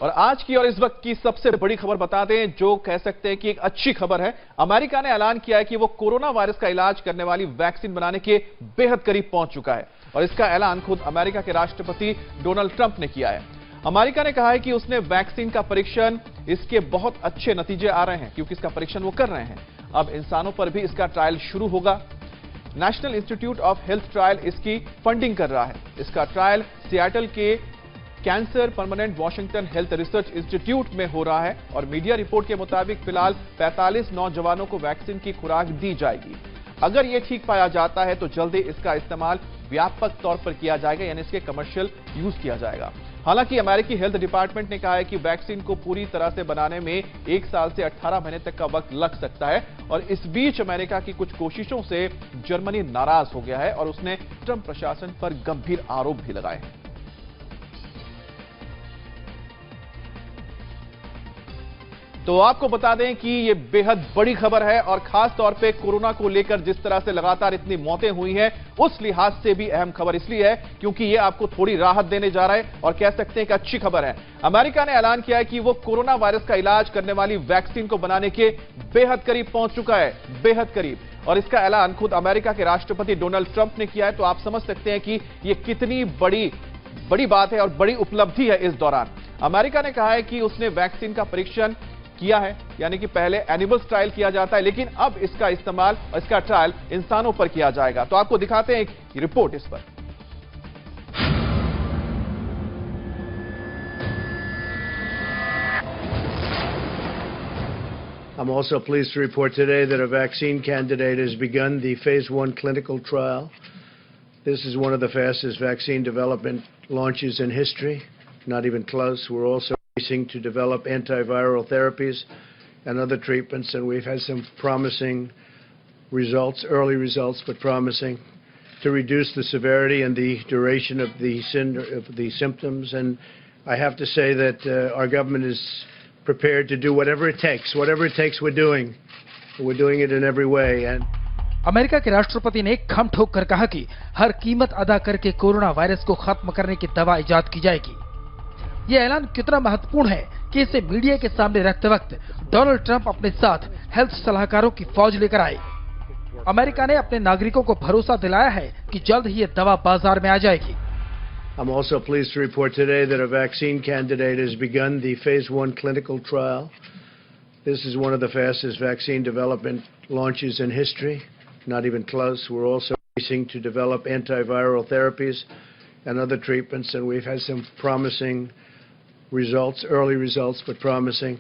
और आज की और इस वक्त की सबसे बड़ी खबर बता दें, जो कह सकते हैं कि एक अच्छी खबर है। अमेरिका ने ऐलान किया है कि वो कोरोना वायरस का इलाज करने वाली वैक्सीन बनाने के बेहद करीब पहुंच चुका है और इसका ऐलान खुद अमेरिका के राष्ट्रपति डोनाल्ड ट्रंप ने किया है। अमेरिका ने कहा है कि उसने वैक्सीन का परीक्षण, इसके बहुत अच्छे नतीजे आ रहे हैं क्योंकि इसका परीक्षण वो कर रहे हैं। अब इंसानों पर भी इसका ट्रायल शुरू होगा। National institute of health trial इसकी फंडिंग कर रहा है। इसका ट्रायल सिएटल के cancer permanent Washington health research institute में हो रहा है और मीडिया रिपोर्ट के मुताबिक फिलहाल 45 नौजवानों को वैक्सीन की खुराक दी जाएगी। अगर यह ठीक पाया जाता है तो जल्दी इसका इस्तेमाल व्यापक तौर पर किया जाएगा, यानी इसके कमर्शियल यूज किया जाएगा। हालांकि अमेरिकी हेल्थ डिपार्टमेंट ने कहा है कि वैक्सीन को पूरी तरह से बनाने में 1 साल से 18 महीने तक का वक्त लग सकता है और इस बीच अमेरिका की कुछ कोशिशों से जर्मनी नाराज हो गया है और उसने ट्रंप प्रशासन पर गंभीर आरोप भी लगाए हैं। तो आपको बता दें कि ये बेहद बड़ी खबर है और खास तौर पे कोरोना को लेकर जिस तरह से लगातार इतनी मौतें हुई हैं, उस लिहाज से भी अहम खबर इसलिए है क्योंकि ये आपको थोड़ी राहत देने जा रहा है और कह सकते हैं कि अच्छी खबर है। अमेरिका ने ऐलान किया है कि वो कोरोना वायरस का इलाज करने वाली वैक्सीन को बनाने के बेहद करीब पहुंच चुका है, बेहद करीब। और इसका ऐलान खुद अमेरिका के राष्ट्रपति डोनाल्ड ट्रंप ने किया है। तो आप समझ सकते हैं कि ये कितनी बड़ी बात है और बड़ी उपलब्धि है। इस दौरान अमेरिका ने कहा है कि उसने वैक्सीन का परीक्षण किया है, यानी कि पहले एनिमल्स ट्रायल किया जाता है, लेकिन अब इसका इस्तेमाल और इसका ट्रायल इंसानों पर किया जाएगा। तो आपको दिखाते हैं एक रिपोर्ट इस पर। I'm also pleased to report today that a vaccine candidate has begun the phase 1 clinical trial. This is one of the fastest vaccine development launches in history. Not even close. We're also racing to develop antiviral therapies and other treatments, and we've had some promising results, early results, but promising, to reduce the severity and the duration of the symptoms. And I have to say that our government is prepared to do whatever it takes. Whatever it takes, we're doing. We're doing it in every way. And America के राष्ट्रपति ने खम ठोक कर कहा कि हर कीमत अदा करके कोरोना वायरस को खत्म करने की दवा इजाद की जाएगी। ये ऐलान कितना महत्वपूर्ण है कि इसे मीडिया के सामने रखते वक्त डोनाल्ड ट्रंप अपने साथ हेल्थ सलाहकारों की फौज लेकर आए। अमेरिका ने अपने नागरिकों को भरोसा दिलाया है कि जल्द ही ये दवा बाजार में आ जाएगी। I'm also pleased to report today that a vaccine candidate has begun the phase 1 clinical trial. This is one of the fastest vaccine development launches in history. Not even close. We're also racing to develop antiviral therapies and other treatments, and we've had some promising results, early results, but promising,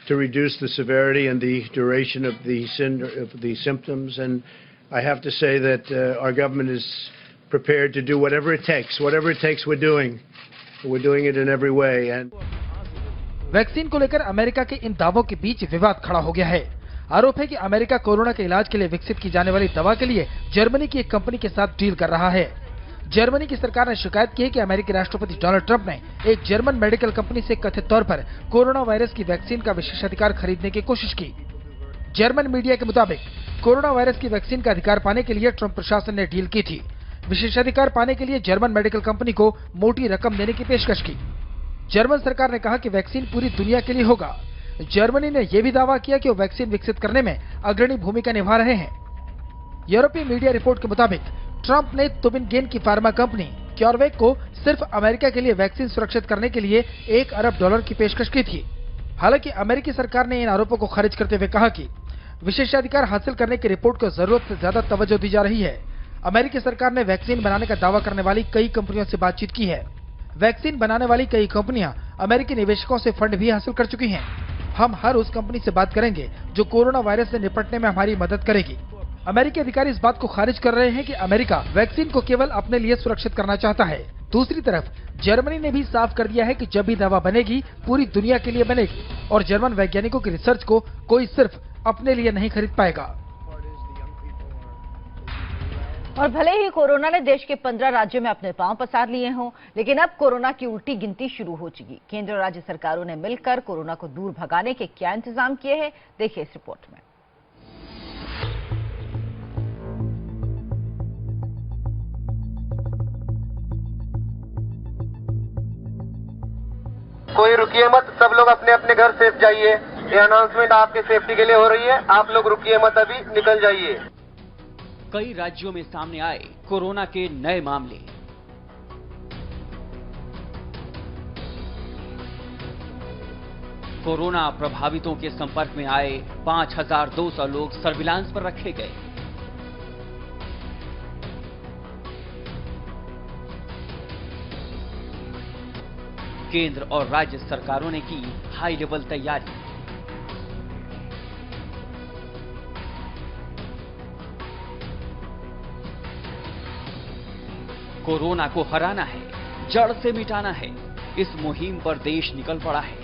to reduce the severity and the duration of the symptoms. And I have to say that our government is prepared to do whatever it takes. Whatever it takes, we're doing. We're doing it in every way. And vaccine को लेकर America के इन दावों के बीच विवाद खड़ा हो गया है। आरोप है कि अमेरिका कोरोना के इलाज के लिए विकसित की जाने वाली दवा के लिए जर्मनी की एक कंपनी के साथ डील कर रहा है। जर्मनी की सरकार ने शिकायत की है कि अमेरिकी राष्ट्रपति डोनाल्ड ट्रंप ने एक जर्मन मेडिकल कंपनी से कथित तौर पर कोरोना वायरस की वैक्सीन का विशेषाधिकार खरीदने की कोशिश की। जर्मन मीडिया के मुताबिक कोरोना वायरस की वैक्सीन का अधिकार पाने के लिए ट्रंप प्रशासन ने डील की थी। विशेषाधिकार पाने के लिए जर्मन मेडिकल कंपनी को मोटी रकम देने की पेशकश की। जर्मन सरकार ने कहा कि वैक्सीन पूरी दुनिया के लिए होगा। जर्मनी ने यह भी दावा किया कि वो वैक्सीन विकसित करने में अग्रणी भूमिका निभा रहे हैं। यूरोपीय मीडिया रिपोर्ट के मुताबिक ट्रंप ने तुबिंगेन की फार्मा कंपनी क्योरवैक को सिर्फ अमेरिका के लिए वैक्सीन सुरक्षित करने के लिए $1 अरब की पेशकश की थी। हालांकि अमेरिकी सरकार ने इन आरोपों को खारिज करते हुए कहा कि विशेषाधिकार हासिल करने की रिपोर्ट को जरूरत से ज्यादा तवज्जो दी जा रही है। अमेरिकी सरकार ने वैक्सीन बनाने का दावा करने वाली कई कंपनियों से बातचीत की है। वैक्सीन बनाने वाली कई कंपनियां अमेरिकी निवेशकों से फंड भी हासिल कर चुकी हैं। हम हर उस कंपनी से बात करेंगे जो कोरोना वायरस से निपटने में हमारी मदद करेगी। अमेरिकी अधिकारी इस बात को खारिज कर रहे हैं कि अमेरिका वैक्सीन को केवल अपने लिए सुरक्षित करना चाहता है। दूसरी तरफ जर्मनी ने भी साफ कर दिया है कि जब भी दवा बनेगी पूरी दुनिया के लिए बनेगी और जर्मन वैज्ञानिकों की रिसर्च को कोई सिर्फ अपने लिए नहीं खरीद पाएगा। और भले ही कोरोना ने देश के 15 राज्यों में अपने पांव पसार लिए हों, लेकिन अब कोरोना की उल्टी गिनती शुरू हो चुकी। केंद्र और राज्य सरकारों ने मिलकर कोरोना को दूर भगाने के क्या इंतजाम किए हैं, देखिए इस रिपोर्ट में। कोई रुकिए मत, सब लोग अपने अपने घर सेफ जाइए। ये अनाउंसमेंट आपके सेफ्टी के लिए हो रही है, आप लोग रुकिए मत, अभी निकल जाइए। कई राज्यों में सामने आए कोरोना के नए मामले। कोरोना प्रभावितों के संपर्क में आए 5,200 लोग सर्विलांस पर रखे गए। केंद्र और राज्य सरकारों ने की हाई लेवल तैयारी। कोरोना को हराना है, जड़ से मिटाना है, इस मुहिम पर देश निकल पड़ा है।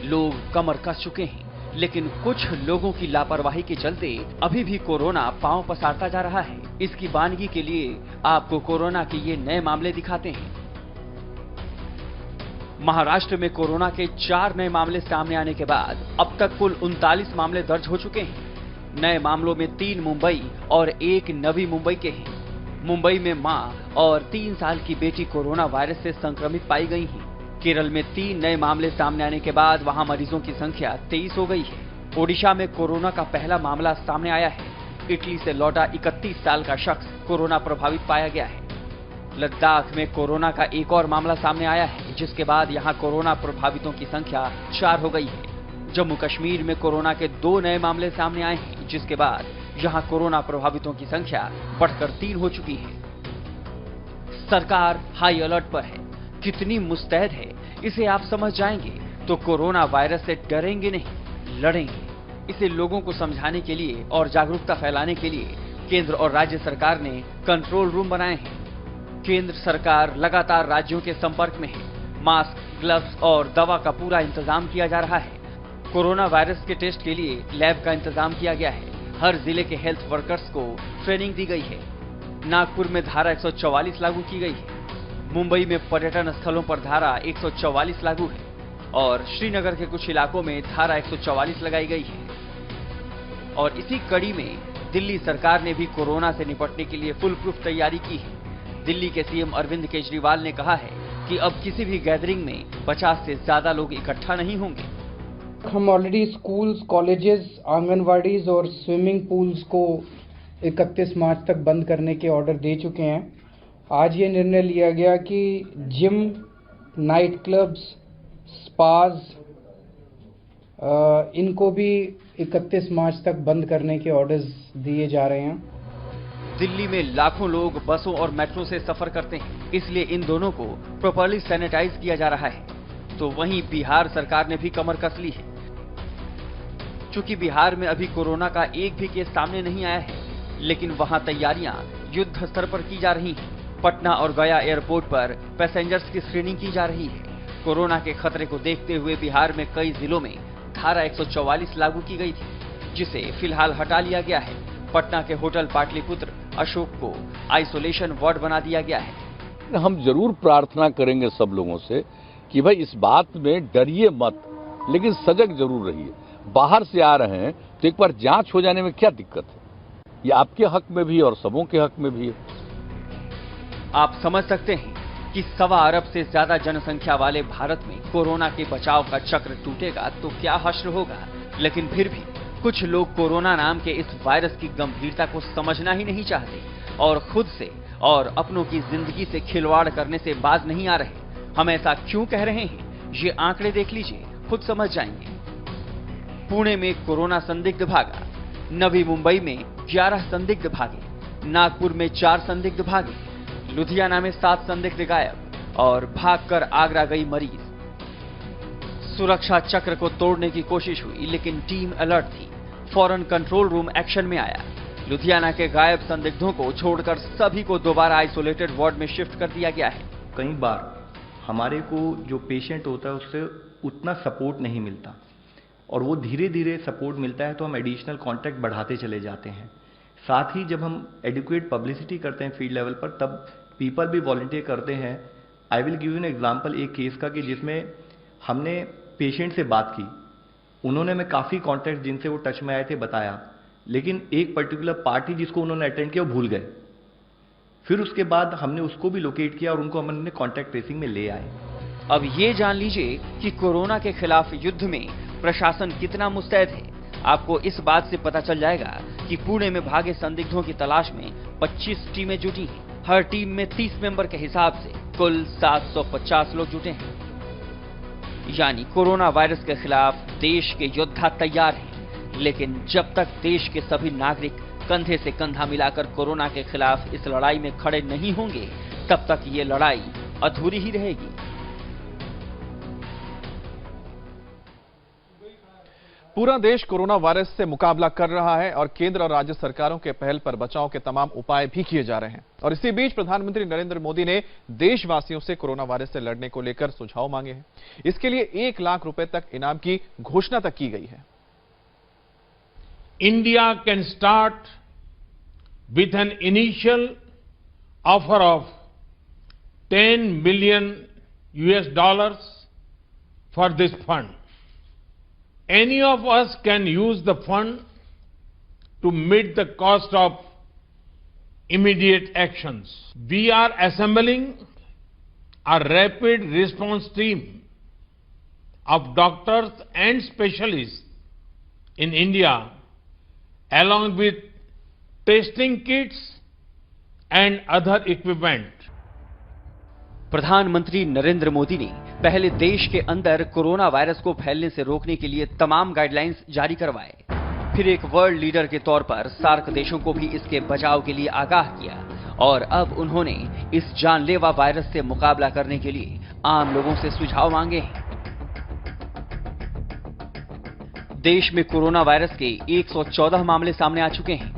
लोग कमर कस चुके हैं, लेकिन कुछ लोगों की लापरवाही के चलते अभी भी कोरोना पांव पसारता जा रहा है। इसकी वानगी के लिए आपको कोरोना के ये नए मामले दिखाते हैं। महाराष्ट्र में कोरोना के 4 नए मामले सामने आने के बाद अब तक कुल 39 मामले दर्ज हो चुके हैं। नए मामलों में 3 मुंबई और 1 नवी मुंबई के हैं। मुंबई में मां और 3 साल की बेटी कोरोना वायरस से संक्रमित पाई गई हैं। केरल में 3 नए मामले सामने आने के बाद वहां मरीजों की संख्या 23 हो गई है। ओडिशा में कोरोना का पहला मामला सामने आया है। इटली से लौटा 31 साल का शख्स कोरोना प्रभावित पाया गया है। लद्दाख में कोरोना का एक और मामला सामने आया है, जिसके बाद यहां कोरोना प्रभावितों की संख्या 4 हो गई है। जम्मू कश्मीर में कोरोना के 2 नए मामले सामने आए हैं, जिसके बाद यहां कोरोना प्रभावितों की संख्या बढ़कर 3 हो चुकी है। सरकार हाई अलर्ट पर है। कितनी मुस्तैद है, इसे आप समझ जाएंगे तो कोरोना वायरस से डरेंगे नहीं, लड़ेंगे। इसे लोगों को समझाने के लिए और जागरूकता फैलाने के लिए केंद्र और राज्य सरकार ने कंट्रोल रूम बनाए हैं। केंद्र सरकार लगातार राज्यों के संपर्क में है। मास्क, ग्लव्स और दवा का पूरा इंतजाम किया जा रहा है। कोरोना वायरस के टेस्ट के लिए लैब का इंतजाम किया गया है। हर जिले के हेल्थ वर्कर्स को ट्रेनिंग दी गई है। नागपुर में धारा 144 लागू की गई है। मुंबई में पर्यटन स्थलों पर धारा 144 लागू है और श्रीनगर के कुछ इलाकों में धारा 144 लगाई गई है। और इसी कड़ी में दिल्ली सरकार ने भी कोरोना से निपटने के लिए फुल प्रूफ तैयारी की है। दिल्ली के सीएम अरविंद केजरीवाल ने कहा है कि अब किसी भी गैदरिंग में 50 से ज्यादा लोग इकट्ठा नहीं होंगे। हम ऑलरेडी स्कूल्स, कॉलेजेस, आंगनवाड़ीज और स्विमिंग पूल्स को 31 मार्च तक बंद करने के ऑर्डर दे चुके हैं। आज ये निर्णय लिया गया कि जिम, नाइट क्लब्स, स्पाज इनको भी 31 मार्च तक बंद करने के ऑर्डर्स दिए जा रहे हैं। दिल्ली में लाखों लोग बसों और मेट्रो से सफर करते हैं, इसलिए इन दोनों को प्रॉपर्ली सैनिटाइज किया जा रहा है। तो वहीं बिहार सरकार ने भी कमर कस ली है। चूंकि बिहार में अभी कोरोना का एक भी केस सामने नहीं आया है, लेकिन वहां तैयारियां युद्ध स्तर पर की जा रही हैं। पटना और गया एयरपोर्ट पर पैसेंजर्स की स्क्रीनिंग की जा रही है। कोरोना के खतरे को देखते हुए बिहार में कई जिलों में धारा 144 लागू की गई थी, जिसे फिलहाल हटा लिया गया है। पटना के होटल पाटलिपुत्र अशोक को आइसोलेशन वार्ड बना दिया गया है। हम जरूर प्रार्थना करेंगे सब लोगों से कि भाई इस बात में डरिए मत, लेकिन सजग जरूर रहिए। बाहर से आ रहे हैं तो एक बार जांच हो जाने में क्या दिक्कत है? ये आपके हक में भी और सबों के हक में भी है। आप समझ सकते हैं कि 1.25 अरब से ज्यादा जनसंख्या वाले भारत में कोरोना के बचाव का चक्र टूटेगा तो क्या हश्र होगा। लेकिन फिर भी कुछ लोग कोरोना नाम के इस वायरस की गंभीरता को समझना ही नहीं चाहते और खुद से और अपनों की जिंदगी से खिलवाड़ करने से बाज नहीं आ रहे। हम ऐसा क्यों कह रहे हैं, ये आंकड़े देख लीजिए, खुद समझ जाएंगे। पुणे में कोरोना संदिग्ध भागा, नवी मुंबई में 11 संदिग्ध भागे, नागपुर में 4 संदिग्ध भागे, लुधियाना में 7 संदिग्ध गायब और भागकर आगरा गई मरीज। सुरक्षा चक्र को तोड़ने की कोशिश हुई, लेकिन टीम अलर्ट थी। फौरन कंट्रोल रूम एक्शन में आया। लुधियाना के गायब संदिग्धों को छोड़कर सभी को दोबारा आइसोलेटेड वार्ड में शिफ्ट कर दिया गया है। कई बार हमारे को जो पेशेंट होता है उससे उतना सपोर्ट नहीं मिलता और वो धीरे धीरे सपोर्ट मिलता है तो हम एडिशनल कॉन्टैक्ट बढ़ाते चले जाते हैं। साथ ही जब हम एडिक्वेट पब्लिसिटी करते हैं फील्ड लेवल पर, तब पीपल भी वॉलंटियर करते हैं। I will give you an example एक केस का कि जिसमें हमने पेशेंट से बात की, उन्होंने में काफ़ी कॉन्टैक्ट जिनसे वो टच में आए थे बताया, लेकिन एक पर्टिकुलर पार्टी जिसको उन्होंने अटेंड किया वो भूल गए। फिर उसके बाद हमने उसको भी लोकेट किया और उनको हमने कॉन्टैक्ट ट्रेसिंग में ले आए। अब ये जान लीजिए कि कोरोना के खिलाफ युद्ध में प्रशासन कितना मुस्तैद है। आपको इस बात से पता चल जाएगा कि पुणे में भागे संदिग्धों की तलाश में 25 टीमें जुटी हैं। हर टीम में 30 मेंबर के हिसाब से कुल 750 लोग जुटे हैं। यानी कोरोना वायरस के खिलाफ देश के योद्धा तैयार हैं। लेकिन जब तक देश के सभी नागरिक कंधे से कंधा मिलाकर कोरोना के खिलाफ इस लड़ाई में खड़े नहीं होंगे, तब तक ये लड़ाई अधूरी ही रहेगी। पूरा देश कोरोना वायरस से मुकाबला कर रहा है और केंद्र और राज्य सरकारों के पहल पर बचाव के तमाम उपाय भी किए जा रहे हैं। और इसी बीच प्रधानमंत्री नरेंद्र मोदी ने देशवासियों से कोरोना वायरस से लड़ने को लेकर सुझाव मांगे हैं। इसके लिए 1 लाख रुपए तक इनाम की घोषणा तक की गई है। India can start with an initial offer of $10 million for this fund. Any of us can use the fund to meet the cost of immediate actions. We are assembling a rapid response team of doctors and specialists in India, along with testing kits and other equipment. प्रधानमंत्री नरेंद्र मोदी ने पहले देश के अंदर corona virus को फैलने से रोकने के लिए तमाम गाइडलाइंस जारी करवाए। फिर एक वर्ल्ड लीडर के तौर पर सार्क देशों को भी इसके बचाव के लिए आगाह किया और अब उन्होंने इस जानलेवा वायरस से मुकाबला करने के लिए आम लोगों से सुझाव मांगे हैं। देश में कोरोना वायरस के 114 मामले सामने आ चुके हैं।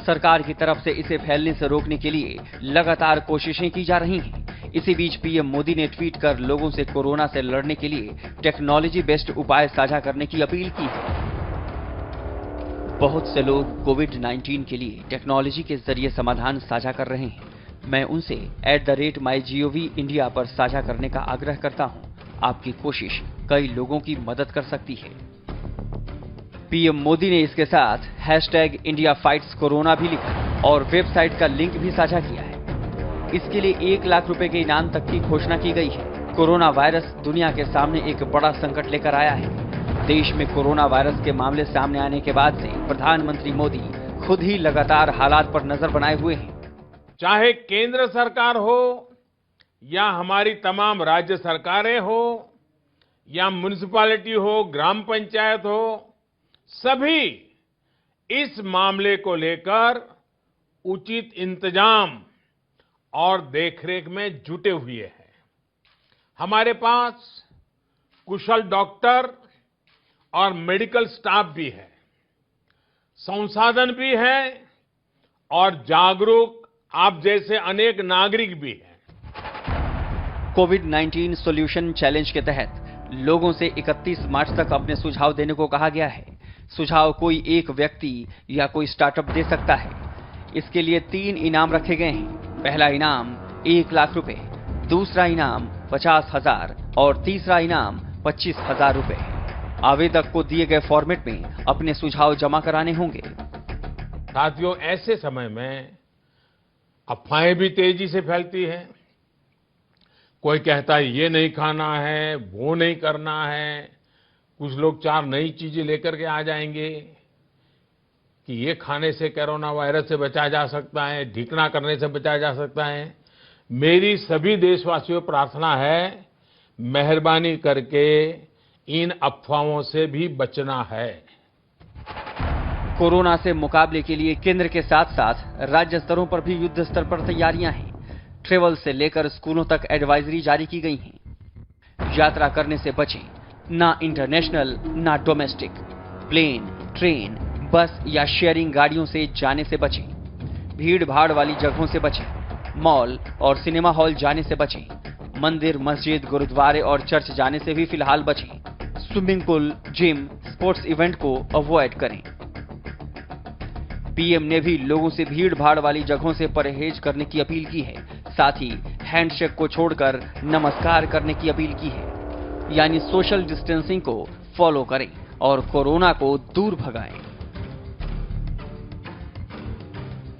सरकार की तरफ से इसे फैलने से रोकने के लिए लगातार कोशिशें की जा रही हैं। इसी बीच पीएम मोदी ने ट्वीट कर लोगों से कोरोना से लड़ने के लिए टेक्नोलॉजी बेस्ड उपाय साझा करने की अपील की है। बहुत से लोग कोविड-19 के लिए टेक्नोलॉजी के जरिए समाधान साझा कर रहे हैं। मैं उनसे @mygov इंडिया पर साझा करने का आग्रह करता हूं। आपकी कोशिश कई लोगों की मदद कर सकती है। पीएम मोदी ने इसके साथ #IndiaFightsCorona भी लिखा और वेबसाइट का लिंक भी साझा किया है। इसके लिए 1 लाख रुपए के इनाम तक की घोषणा की गई है। कोरोना वायरस दुनिया के सामने एक बड़ा संकट लेकर आया है। देश में कोरोना वायरस के मामले सामने आने के बाद से प्रधानमंत्री मोदी खुद ही लगातार हालात पर नजर बनाए हुए हैं। चाहे केंद्र सरकार हो या हमारी तमाम राज्य सरकारें हो या म्युनिसिपैलिटी हो, ग्राम पंचायत हो, सभी इस मामले को लेकर उचित इंतजाम और देखरेख में जुटे हुए हैं। हमारे पास कुशल डॉक्टर और मेडिकल स्टाफ भी है, संसाधन भी है और जागरूक आप जैसे अनेक नागरिक भी हैं। कोविड-19 सॉल्यूशन चैलेंज के तहत लोगों से 31 मार्च तक अपने सुझाव देने को कहा गया है। सुझाव कोई एक व्यक्ति या कोई स्टार्टअप दे सकता है। इसके लिए 3 इनाम रखे गए हैं। पहला इनाम 1 लाख रुपए, दूसरा इनाम 50,000 और तीसरा इनाम 25,000 रुपए। आवेदक को दिए गए फॉर्मेट में अपने सुझाव जमा कराने होंगे। साथियों, ऐसे समय में अफवाहें भी तेजी से फैलती हैं। कोई कहता है ये नहीं खाना है, वो नहीं करना है। कुछ लोग 4 नई चीजें लेकर के आ जाएंगे कि ये खाने से कोरोना वायरस से बचा जा सकता है, ढीकना करने से बचा जा सकता है। मेरी सभी देशवासियों को प्रार्थना है, मेहरबानी करके इन अफवाहों से भी बचना है। कोरोना से मुकाबले के लिए केंद्र के साथ साथ राज्य स्तरों पर भी युद्ध स्तर पर तैयारियां हैं। ट्रेवल से लेकर स्कूलों तक एडवाइजरी जारी की गई हैं। यात्रा करने से बचें, ना इंटरनेशनल ना डोमेस्टिक। प्लेन, ट्रेन, बस या शेयरिंग गाड़ियों से जाने से बचें। भीड़ भाड़ वाली जगहों से बचें। मॉल और सिनेमा हॉल जाने से बचें। मंदिर, मस्जिद, गुरुद्वारे और चर्च जाने से भी फिलहाल बचें। Swimming pool, gym, sports event को अवॉइड करें। पीएम ने भी लोगों से भीड़ भाड़ वाली जगहों से परहेज करने की अपील की है। साथ ही हैंडशेक को छोड़कर नमस्कार करने की अपील की है। यानी सोशल डिस्टेंसिंग को फॉलो करें और कोरोना को दूर भगाएं।